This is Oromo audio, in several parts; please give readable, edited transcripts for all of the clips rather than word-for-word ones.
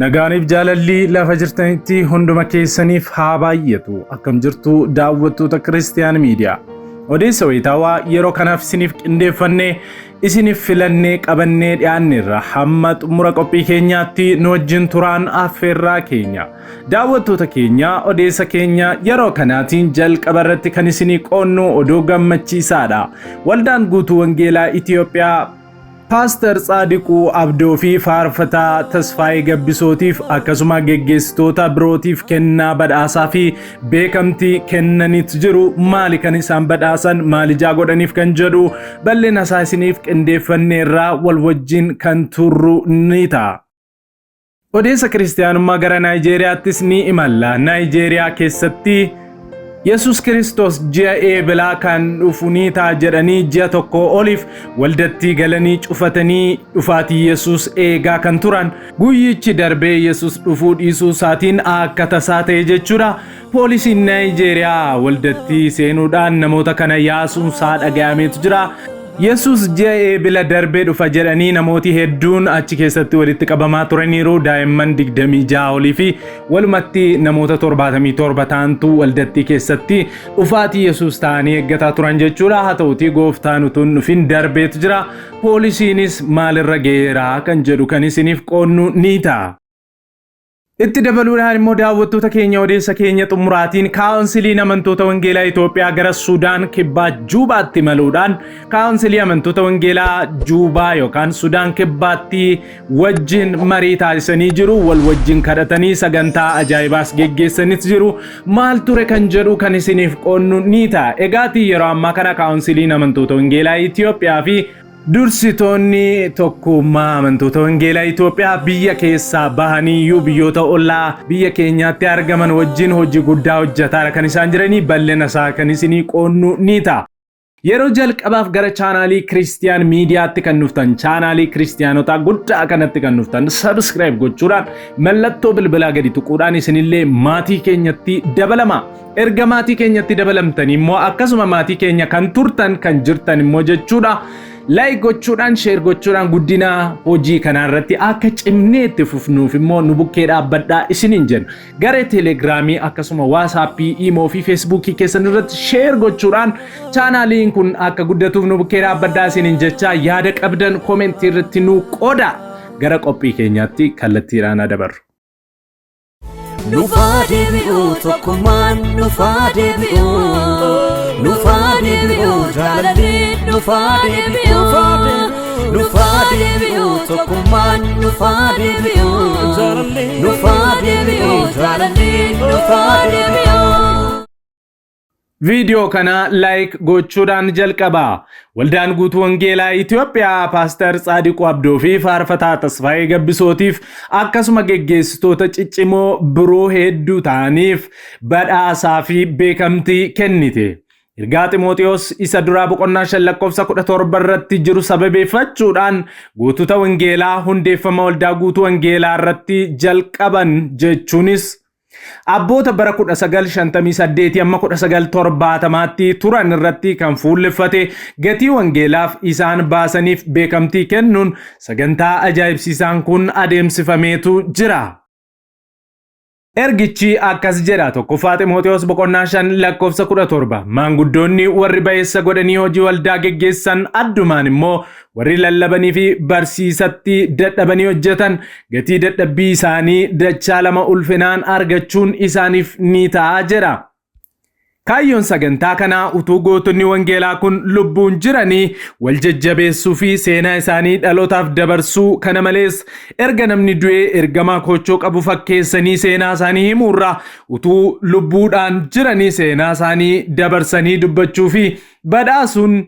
Nagaaniif jaalalli lafa jirtanitti hunduma keessaniif haa baay'atu. Akkam jirtu daawwattoota Kiristiyaan Miidiyaa. Odeessa wayitaawaa yeroo kanaaf isiniif qindeeffannee isiniif filannee qabannee dhiyaanneerra hamma xumura qophii keenyaatti nu wajjin turaan affeerraa keenya. Daawwattoota keenya odeessa keenya yeroo kanaatiin jalqaba irratti kan isinii qoonnu oduu gammachiisaadha. Waldaan guutuu wangeelaa Itoophiyaa Pastor Tsaadiquu Abdoo fi faarfataa Tasfaayee Gabbisootiif akkasuma geggeessitoota birootiif kennaa badhaasaa fi beekamtii kennaniit jiru. Maali kan isaan badhaasan, maalijaa godhaniif kan jedhu bal'ina isaa isiniif qindeeffanneerraa wal wajjin kan turru ni ta'a. Odeessa Kiristiyaanummaa gara Naayijeeriyaattis ni imalla. Naayijeeriyaa keessatti Yesus Kristos ji'a eebilaa kan dhufuni ta'a jedhanii ji'a tokko oliif waldatti galanii cufatanii dhufaatii Yesus eegaa kan turan. Guyyichi darbee Yesus dhufuu dhiisuu isaatiin akka tasaa ta'e jechuudha. Poolisiin Naayijeeriyaa waldatti seenuudhaan namoota kana yaasuun isaa dhagayameetu jira. Yesus ji'a eebila darbee dhufa jedhanii namooti hedduun achi keessatti walitti qabamaa turaniiru. Daa'imman 26 olii fi walumatti namoota 77 ta'antu waldatti keessatti dhufaatii Yesus ta'anii eeggataa turan jechuudha. Haa ta'uutii gooftaan utuu hin dhufin darbeetu jira. Poolisiinis maalirra geeraa kan jedhu kan isiniif qoonnu ni ta'a. Itti dabaluudhaan immoo daawwattoota keenya odeessa keenya xumuraatiin kaawunsiliin amantoota wangeelaa Itoophiyaa gara Sudaan kibbaa Juubaatti maluudhaan kaawunsilii amantoota wangeelaa Juubaa yookaan Sudaan kibbaatti wajjin marii taasisanii jiru. Wal wajjin kadhatanii sagantaa ajaa'ibaas geggeessaniis jiru. Maal ture kan jedhu kan isiniif qoonnu ni ta'a. Egaatii yeroo ammaa kana kaawunsiliin amantoota wangeelaa Itoophiyaa fi dursitoonni tokkummaa amantoota wangeelaa Itoophiyaa biyya keessaa bahanii biyyoota ollaa biyya keenyaatti argaman wajjin hojii guddaa hojjetaa kan isaan jiranii bal'ina isaa kan isinii qoonnu ni ta'a. Yeroo jalqabaaf gara chaanaalii Kiristiyaan Miidiyaatti kan dhuftan, chaanaalii Kiristiyaanotaa guddaa kanatti kan dhuftan subscribe gochuudhaan mallattoo bilbilaa gadi tuquudhaan isinillee maatii keenyatti dabalama. Erga maatii keenyatti dabalamtan immoo akkasuma maatii keenya kan turtan kan jirtan immoo jechuudha. Like gochuudhaan, share gochuudhaan guddina hojii kanarratti akka cimneetti fufnuuf immoo nu bukkee dhaabbadhaa isiniin jenna. Gara Telegiraamii akkasuma WhatsAppii, Imo fi Facebookii keessan irratti share gochuudhaan chaanaaliin kun akka guddatuuf nu bukkee dhaabbadhaa isiniin jecha yaada qabdan komentii irratti nu qooda. Gara qophii keenyaatti kallattiidhaan dabarru. Nufaa deebi'uu tokkummaan nufaa deebi'uu. Nufaa deebi'uu jaalallee nufaa deebi'uu. Nufaa deebi'uu tokkummaan nufaa deebi'uu. Nufaa deebi'uu jaalallee nufaa deebi'uu. Video kana like gochuudhaan jalqaba. Waldaan guutuu wangeelaa Itoophiyaa Pastor Tsaadiquu Abdoo fi faarfataa Tasfaayee Gabbisootiif akkasuma geggeessitoota ciccimoo biroo hedduu ta'aniif badhaasaa fi beekamtii kennite. Ergaa Ximootiyoos isa duraa boqonnaa 5:17 irratti jiru sababeeffachuudhaan guutuuta wangeelaa hundeeffama waldaa guutuu wangeelaa irratti jalqaban jechuunis abboota bara 1958 amma 1970tti turan irratti kan fuulleffate gatii wangeelaaf isaan baasaniif beekamtii kennuun sagantaa ajaa'ibsiisaan kun adeemsifameetu jira. Ergichi akkas jedha. Tokkoffaa Ximootiyoos boqonnaa 5:17 maanguddoonni warri ba'eessa godhanii hojii waldaa geggeessan addumaan immoo warri lallabanii fi barsiisatti dadhabanii hojjetan gatii dadhabbii isaanii dachaa 2 ulfinaan argachuun isaaniif ni ta'a jedha. Kaayyoon sagantaa kanaa utuu gootonni wangeelaa kun lubbuun jiranii wal jajjabeessuu fi seenaa isaanii dhalootaaf dabarsuu. Kana malees erga namni du'ee ergamaa kochoo qabu fakkeessanii seenaa isaanii himuurraa utuu lubbuudhaan jiranii seenaa isaanii dabarsanii dubbachuu fi badhaasuun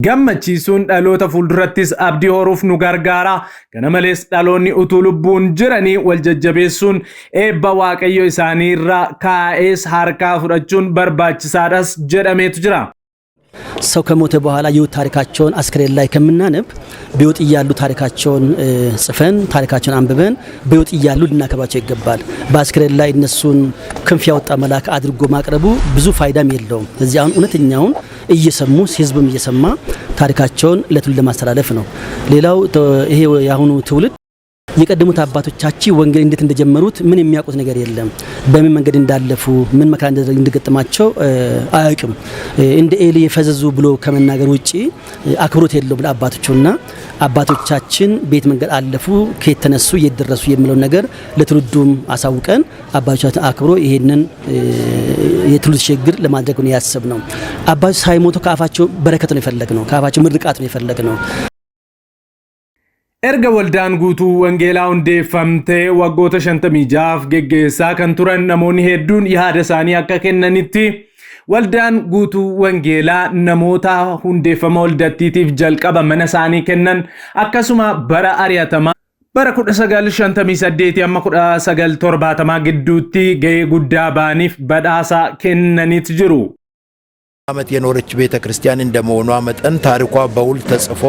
gammachiisuun dhaloota fuuldurattis abdii horuuf nu gargaara. Kana malees dhaloonni utuu lubbuun jiranii wal jajjabeessuun eebba waaqayyo isaanii irraa kaa'ees harkaa fudhachuun barbaachisaadhas jedhameetu jira. ሰው ከሞተ በኋላ ይው ታሪካቸውን አስክሬን ላይ ከምናነብ በህይወት እያሉ ታሪካቸውን ጽፈን ታሪካቸውን አንብበን በህይወት እያሉ ልናከብራቸው ይገባል። በአስክሬን ላይ እነሱን ክንፍ ያወጣ መልአክ አድርጎ ማቅረቡ ብዙ ፋይዳም የለውም። ስለዚህ አሁን እውነተኛውን እየሰሙ ህዝብም እየሰማ ታሪካቸውን ለትውልድ ለማስተላለፍ ነው። ሌላው ይሄ ያሁኑ ትውልድ የቀደሙት አባቶቻችን ወንጌል እንዴት እንደጀመሩት ምን የሚያውቁት ነገር የለም። በምን መንገድ እንዳለፉ ምን መከራ እንደገጠማቸው አያውቅም። እንደ ኤሊ የፈዘዙ ብሎ ከመናገር ውጪ አክብሮት የለውም ለአባቶቹና አባቶቻችን ቤት መንገድ አለፉ ከየት ተነሱ የት ደረሱ የሚለው ነገር ለትውልዱም አሳውቀን አባቶቻችን አክብሮ ይሄንን የትውልድ ሽግግር ለማድረግ ነው ያሰብነው። አባቶች ሳይሞቱ ከአፋቸው በረከት ነው የፈለግነው፣ ከአፋቸው ምርቃት ነው የፈለግነው። erga waldaan guutuu wangeelaa hundeeffamtee waggoota 56 geggeessaa kan turan namoonni hedduun yaada isaanii akka kennanitti waldaan guutuu wangeelaa namoota hundeeffama waldattiitiif jalqaba mana isaanii kennan akkasuma bara ari'atamaa bara 1958 amma 1970 gidduutti gahee guddaa baaniif badhaasa kennaniit jiru. አመት የኖረች ቤተ ክርስቲያን እንደመሆኗ መጠን ታሪኳ በውል ተጽፎ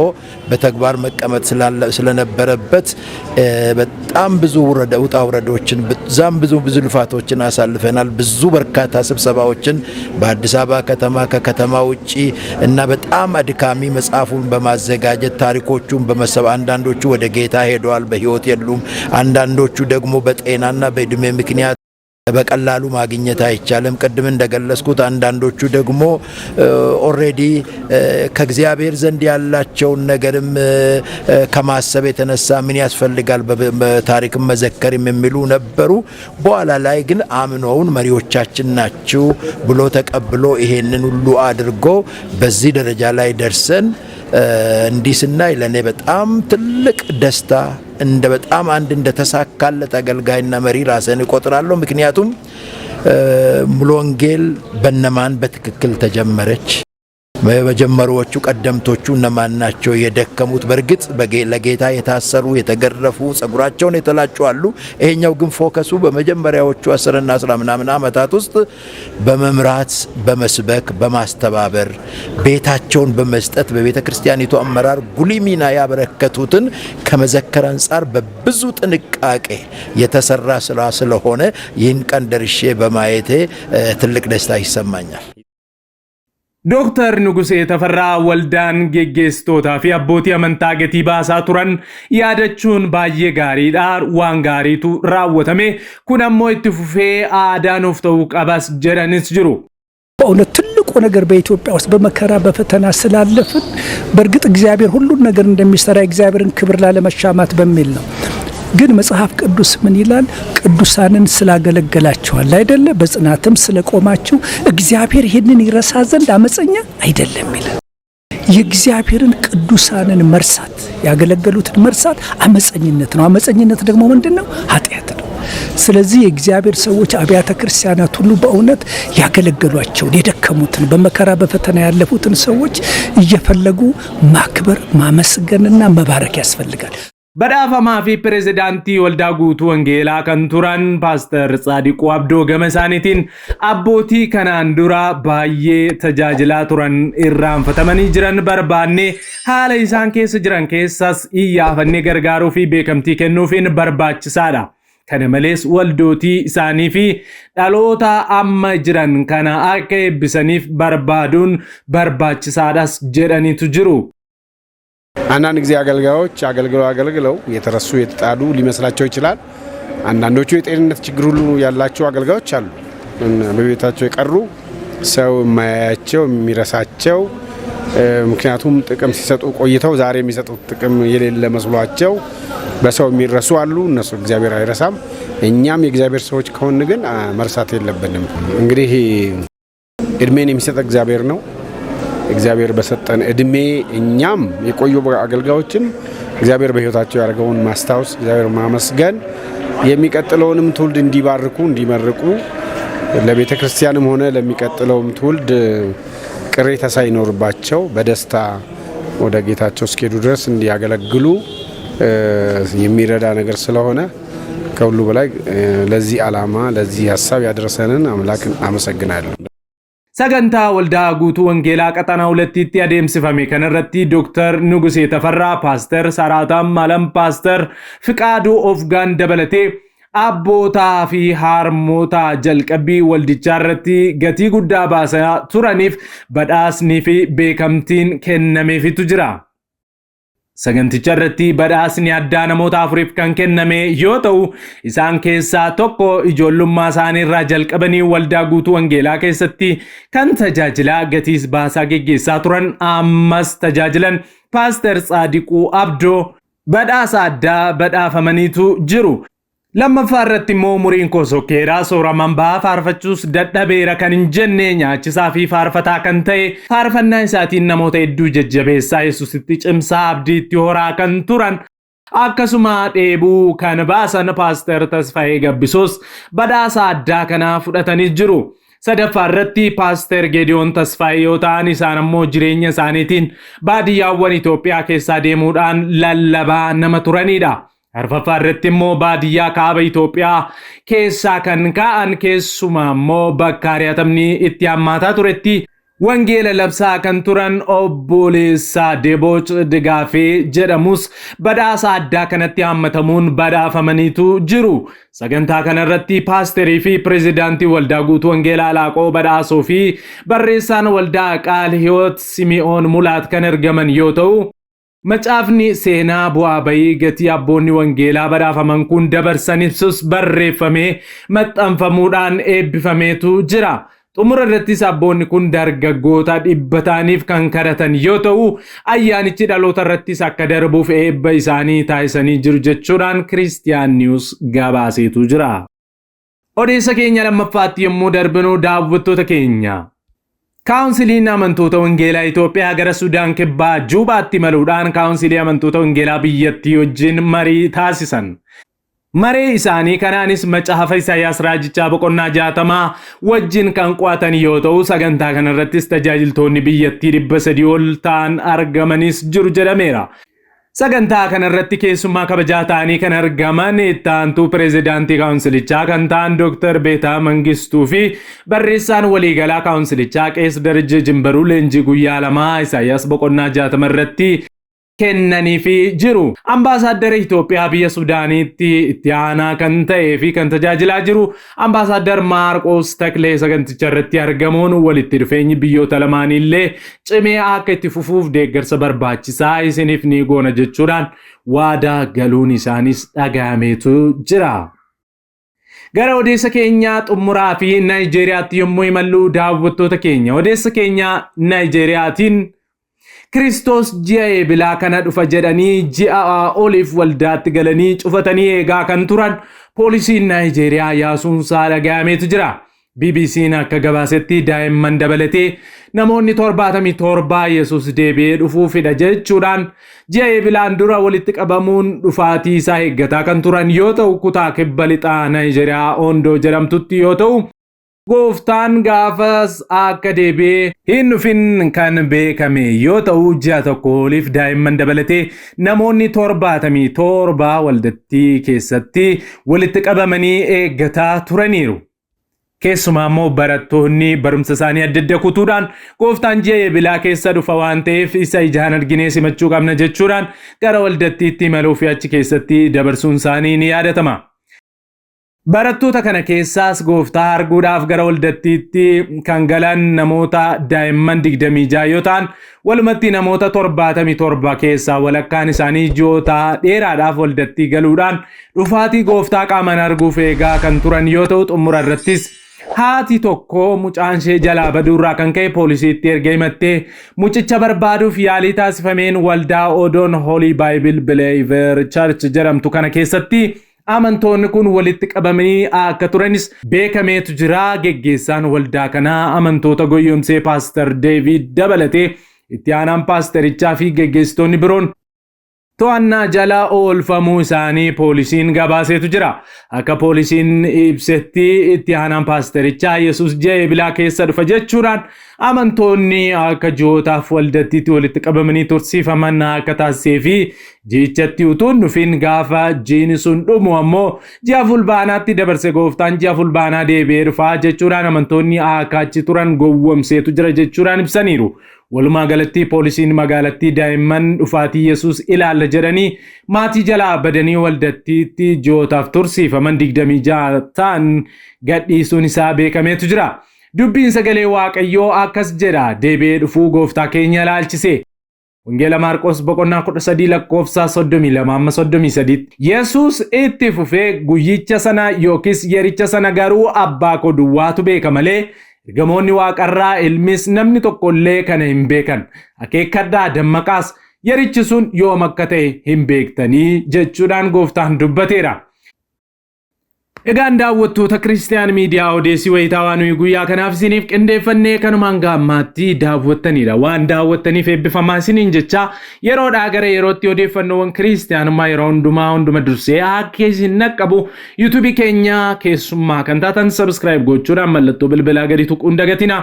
በተግባር መቀመጥ ስለነበረበት በጣም ብዙ ውጣ ውረዶችን በዛም ብዙ ልፋቶችን አሳልፈናል። ብዙ በርካታ ስብሰባዎችን በአዲስ አበባ ከተማ ከከተማ ውጪ እና በጣም አድካሚ መጽሐፉን በማዘጋጀት ታሪኮቹን በመሰብ አንዳንዶቹ ወደ ጌታ ሄደዋል፣ በህይወት የሉም። አንዳንዶቹ ደግሞ በጤናና በእድሜ ምክንያት በቀላሉ ማግኘት አይቻልም። ቀድም እንደገለጽኩት አንዳንዶቹ ደግሞ ኦሬዲ ከእግዚአብሔር ዘንድ ያላቸው ነገርም ከማሰብ የተነሳ ምን ያስፈልጋል በታሪክ መዘከርም የሚሉ ነበሩ። በኋላ ላይ ግን አምኖውን መሪዎቻችን ናቸው ብሎ ተቀብሎ ይሄንን ሁሉ አድርጎ በዚህ ደረጃ ላይ ደርሰን እንዲስናይ ለኔ በጣም ትልቅ ደስታ እንደ በጣም አንድ እንደተሳካለት አገልጋይና መሪ ራስን እቆጥራለሁ። ምክንያቱም ሙሉ ወንጌል በነማን በትክክል ተጀመረች? በመጀመሪያዎቹ ቀደምቶቹ እነማን ናቸው? የደከሙት በርግጥ ለጌታ የታሰሩ የተገረፉ ጸጉራቸውን የተላጩ አሉ። ይሄኛው ግን ፎከሱ በመጀመሪያዎቹ 10 እና 10 ምናምን ዓመታት ውስጥ በመምራት በመስበክ በማስተባበር ቤታቸውን በመስጠት በቤተ ክርስቲያኒቱ አመራር ጉልህ ሚና ያበረከቱትን ከመዘከር አንጻር በብዙ ጥንቃቄ የተሰራ ስራ ስለሆነ ይህን ቀን ደርሼ በማየቴ ትልቅ ደስታ ይሰማኛል። ዶክተር ንጉሴ ተፈራ ወልዳን ጌጌስቶታ ፊ አቦቲ አመንታ ገቲ ባሳ ቱረን ያደቹን ባየ ጋሪዳ ዋን ጋሪቱ ራወተሜ ኩነሞ ኢትፉፌ አዳን ኦፍተው ቀባስ ጀረንስ ጅሩ በእውነት ትልቁ ነገር በኢትዮጵያ ውስጥ በመከራ በፈተና ስላለፍን በእርግጥ እግዚአብሔር ሁሉን ነገር እንደሚሰራ እግዚአብሔርን ክብር ላለመሻማት በሚል ነው። ግን መጽሐፍ ቅዱስ ምን ይላል? ቅዱሳንን ስላገለገላቸዋል አይደለ? በጽናትም ስለቆማችሁ እግዚአብሔር ይሄንን ይረሳ ዘንድ አመፀኛ አይደለም ይላል። የእግዚአብሔርን ቅዱሳንን መርሳት፣ ያገለገሉትን መርሳት አመፀኝነት ነው። አመፀኝነት ደግሞ ምንድነው? ኃጢአት ነው። ስለዚህ የእግዚአብሔር ሰዎች አብያተ ክርስቲያናት ሁሉ በእውነት ያገለገሏቸውን የደከሙትን በመከራ በፈተና ያለፉትን ሰዎች እየፈለጉ ማክበር ማመስገንና መባረክ ያስፈልጋል። badhaafamaa fi pirezidaantii waldaa guutuu wangeelaa kan turan paaster Tsaadiquu Abdoo Gamasaanitiin abbootii kanaan dura baay'ee tajaajilaa turan irraanfatamanii jiran barbaanne haala isaan keessa jiran keessas iyyaafannee gargaaruu fi beekamtii kennuufiin barbaachisaadha. Kana malees waldootii isaanii fi dhaloota amma jiran kana akka eebbisaniif barbaaduun barbaachisaadhas jedhaniitu jiru. አንዳንድ ጊዜ አገልጋዮች አገልግለው የተረሱ የተጣሉ ሊመስላቸው ይችላል። አንዳንዶቹ የጤንነት ችግር ሁሉ ያላቸው አገልጋዮች አሉ። በቤታቸው የቀሩ ሰው የማያያቸው የሚረሳቸው ምክንያቱም ጥቅም ሲሰጡ ቆይተው ዛሬ የሚሰጡት ጥቅም የሌለ መስሏቸው በሰው የሚረሱ አሉ። እነሱ እግዚአብሔር አይረሳም። እኛም የእግዚአብሔር ሰዎች ከሆን ግን መርሳት የለብንም። እንግዲህ እድሜን የሚሰጥ እግዚአብሔር ነው። እግዚአብሔር በሰጠን እድሜ እኛም የቆዩ አገልጋዮችን እግዚአብሔር በህይወታቸው ያደረገውን ማስታወስ፣ እግዚአብሔር ማመስገን፣ የሚቀጥለውንም ትውልድ እንዲባርኩ እንዲመርቁ ለቤተ ክርስቲያንም ሆነ ለሚቀጥለውም ትውልድ ቅሬታ ሳይኖርባቸው በደስታ ወደ ጌታቸው እስኪሄዱ ድረስ እንዲያገለግሉ የሚረዳ ነገር ስለሆነ ከሁሉ በላይ ለዚህ ዓላማ ለዚህ ሐሳብ ያደረሰንን አምላክን አመሰግናለሁ። Sagantaa waldaa guutuu wangeelaa qaxana hulattiitti adeemsifame kanarratti Dr. Nugusee Tafarraa, Paaster Saraatam Malam, Paaster Fiqaaduu Ofgaan dabalatee abbootaa fi haarmoota jalqabbii waldichaa irratti gatii guddaa baasaa turaniif badhaasnii fi beekamtiin kennameefitu jira. Saganticha irratti badhaasni addaa namoota afuriif kan kenname yoo ta'u isaan keessaa tokko ijoollummaa isaanii irraa jalqabanii waldaa guutuu wangeelaa keessatti kan tajaajilaa gatiis baasaa geggeessaa turan ammas tajaajilan Paaster Tsaadiquu Abdoo badhaasa addaa badhaafamaniitu jiru. Lammaffaa irratti immoo Umuriin Kosokkeeraa sooraman ba'aa faarfachuus dadhabeera kan hin jenne nyaachisaa fi faarfataa kan ta'e faarfannaa isaatiin namoota hedduu jajjabeessaa Yesuusitti cimsaa abdiitti horaa kan turan. Akkasuma dheebuu kan baasan Paaster Tasfaayee Gabbisoos badhaasa addaa kana fudhatanii jiru. Sadaffaa irratti Paaster Geediyoon Tasfaayee yoo ta'an isaan ammoo jireenya isaaniitiin baadiyyaawwan Itoophiyaa keessaa deemuudhaan lallabaa nama turanidha. Arfaffaa irratti immoo baadiyyaa kaaba Itoophiyaa keessaa kan ka'an keessumaa immoo bakka ari'atamni itti hammaataa turetti wangeela labsaa kan turan obboleessaa Debooc Digaafee jedhamus badhaasa addaa kanatti hammatamuun badhaafamaniitu jiru. Sagantaa kanarratti paasterii fi pirezidaantii waldaa guutuu wangeelaa Laaqoo Badhaasoo fi barreessaan waldaa Qaal Hiyoot Simi'oon Mulaat kan argaman yoo ta'u, macaafni seenaa bu'aa bayii gatii abboonni wangeelaa badhaafaman kun dabarsan ibsus barreeffamee maxxanfamuudhaan eebbifameetu jira. Xumura irrattis abboonni kun dargaggoota 100 kan kadhatan yoo ta'u ayyaanichi dhaloota irrattis akka darbuuf eebba isaanii taasisanii jiru jechuudhaan Christian News gabaaseetu jira. Odeessa keenya lammaffaatti yommuu darbinu daawwattoota keenya. Kaawunsiliin amantoota wangeelaa Itoophiyaa gara Sudaan Kibbaa Juubaatti maluudhaan kaawunsilii amantoota wangeelaa biyyattii wajjin marii taasisan. Maree isaanii kanaanis macaafa Isaayyaas raajichaa boqonnaa 60 wajjin kan qo'atan yoo ta'u sagantaa kanarrattis tajaajiltoonni biyyattii 300 ol ta'an argamanis jiru jedhameera. Sagantaa kanarratti keessummaa kabajaa ta'anii kan argaman itti aantuu pirezidaantii kaawunsilichaa kan ta'an Dr. Beetaa Mangistuu fi barreessaan waliigalaa kaawunsilichaa Qees Darajjee Jimbaruu leenjii guyyaa 2 Isaayyaas boqonnaa 60 irratti kennanii fi jiru. Ambaasaaddarri Itoophiyaa biyya Sudaaniitti itti aanaa kan ta'ee fi kan tajaajilaa jiru Ambaasaadder Maarqos Taklee saganticha irratti argamuun walitti dhufeenyi biyyoota lamaanillee cimee akka itti fufuuf deeggarsa barbaachisaa isiniif ni goona jechuudhaan waadaa galuun isaanis dhagahameetu jira. Gara odeessa keenya xumuraa fi Naayijeeriyaatti yommuu imallu daawwattoota keenya odeessa keenya Naayijeeriyaatiin Kiristoos ji'a eebilaa kana dhufa jedhanii ji'a oliif waldaatti galanii cufatanii eegaa kan turan poolisiin Naayijeeriyaa yaasuunsaa dhagahameetu jira. BBC'n akka gabaasetti daa'imman dabalatee namoonni 77 Yesuus deebi'ee dhufuufidha jechuudhaan ji'a eebilaan dura walitti qabamuun dhufaatii isaa eeggataa kan turan yoo ta'u kutaa kibba lixaa Naayijeeriyaa Oondoo jedhamtutti yoo ta'u Gooftaan gaafas akka deebi'ee hin dhufin kan beekame yoo ta'u ji'a tokko oliif daa'imman dabalatee namoonni 77 waldattii keessatti walitti qabamanii eeggataa turaniiru. Keessumaa immoo barattoonni barumsa isaanii adda adda kutuudhaan gooftaan ji'a eebilaa keessa dhufa waan ta'eef isa ijaan arginee simachuu qabna jechuudhaan gara waldattiitti imaluu fi achi keessatti dabarsuun isaanii ni yaadatama. Barattoota kana keessaas gooftaa arguudhaaf gara waldattiitti kan galan namoota daa'imman 26 yoo ta'an walumatti namoota 77 keessaa walakkaan isaanii ji'oota dheeraadhaaf waldattii galuudhaan dhufaatii gooftaa qaamaan arguuf eegaa kan turan yoo ta'u xumura irrattis haati tokko mucaan ishee jalaa baduurraa kan ka'e poolisiitti erga himattee mucicha barbaaduuf yaalii taasifameen waldaa Odoon Holy Bible Believer Church jedhamtu kana keessatti amantoonni kun walitti qabamanii akka turanis beekameetu jira. Geggeessaan waldaa kanaa amantoota goyyomsee Paaster Deevid dabalatee itti aanaan paasterichaa fi geggeessitoonni biroon to'annaa jala oolfamuu isaanii poolisiin gabaaseetu jira. Akka poolisiin ibsetti itti aanaan paasterichaa Yesuus ji'a eebilaa keessa dhufa jechuudhaan amantoonni akka ji'ootaaf waldattiitti walitti qabamanii tursiifaman akka taasisee fi ji'ichatti utuu hin dhufin gaafa jiini sun dhumu ammoo ji'a fulbaanaatti dabarse gooftaan ji'a fulbaanaa deebi'ee dhufaa jechuudhaan amantoonni akka achi turan gowwomseetu jira jechuudhaan ibsaniiru. Walumaa galatti poolisiin magaalattii daa'imman dhufaatii Yesuus ilaalla jedhanii maatii jalaa badanii waldattiitti ji'ootaaf tursiifaman 26 ta'an gadhiisuun isaa beekameetu jira. Dubbiin sagalee Waaqayyoo akkas jedha deebi'ee dhufuu gooftaa keenya ilaalchise. Wangeela Maarqos boqonnaa 13 lakkoofsa 32-33 Yesuus itti fufee guyyicha sana yookiis yericha sana garuu abbaa koo duwwaatu beeka malee ergamoonni waaqarraa ilmis namni tokkollee kana hin beekan. Akeekkadhaa dammaqaas yerichi sun yoom akka ta'e hin beektanii jechuudhaan gooftaan dubbateera. Egaan daawwattoota Kiristiyaan Miidiyaa odeessii wayitaawaa nuyi guyyaa kanaaf isiniif qindeeffannee kanumaan gaammaatti daawwattanidha. Waan daawwattaniif eebbifamaa isiniin jecha yeroodhaa gara yerootti odeeffannoowwan Kiristiyaanummaa yeroo hunduma dursee akka isin naqqabu YouTube keenya keessummaa kan taatan subscribe gochuudhaan mallattoo bilbilaa gadi tuquun dagatina.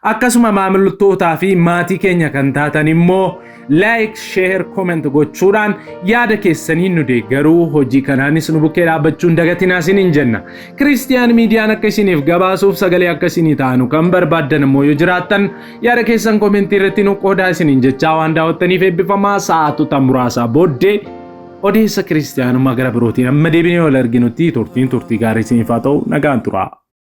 Akkasuma maamiltootaa fi maatii keenya kan taatan immoo like, share, comment gochuudhaan yaada keessanii nu deeggaruu hojii kanaanis nu bukkee dhaabbachuun dagatinaa isiniin jenna. Kiristiyaan Miidiyaan akka isiniif gabaasuuf sagalee akka isinii taanu kan barbaaddan immoo yoo jiraattan yaada keessan komentii irratti nu qoodaa isiniin jechaa waan daawwattaniif eebbifamaa. Sa'aatota muraasaa booddee odeessa Kiristiyaanummaa gara birootiin amma deebinee wal arginutti turtii gaarii isiniif haa ta'u. Nagaan turaa.